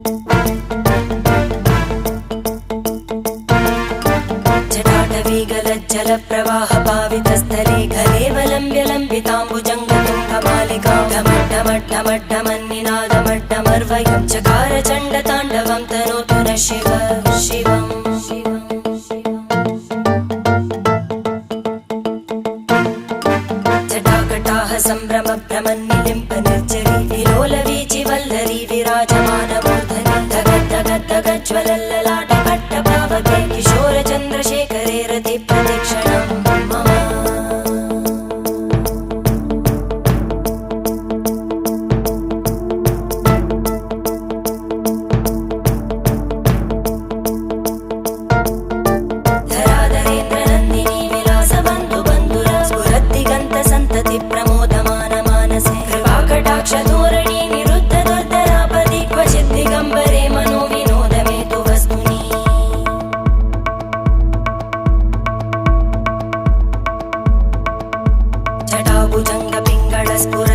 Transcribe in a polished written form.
जटाटवीगलज्जलप्रवाहपावितस्थले घलेवलम्ब्य लम्बिताम्बुजङ्गतुङ्गमालिकां ढमड्ढमड्ढमड्ढमन्निनादमड्ढमर्वयं चकार चण्डताण्डवं तनोतु नः शिव शिवम् जटाकटाः सम्भ्रमभ्रमन्निलिम्प निर्जरी विलोलवीचि वल्लरी विराजमानमूर्धनि धगद्धगद्धगज्ज्वलल्ललाटकट्टपावके किशोरचन्द्रशेखरे रतिप्रदक्षिणं मम धराधरेन्द्रनन्दिनी विलासबन्धुबन्धुरा स्फुरद्दिगन्तसन्तति प्रमोदमानमानसे कृपाकटाक्षधोरणी निरुद्धदुर्धरापदि क्वचिद्दिगम्बरे मनोविनोदमेतु वस्तुनि जटाभुजङ्गपिङ्गळस्फुर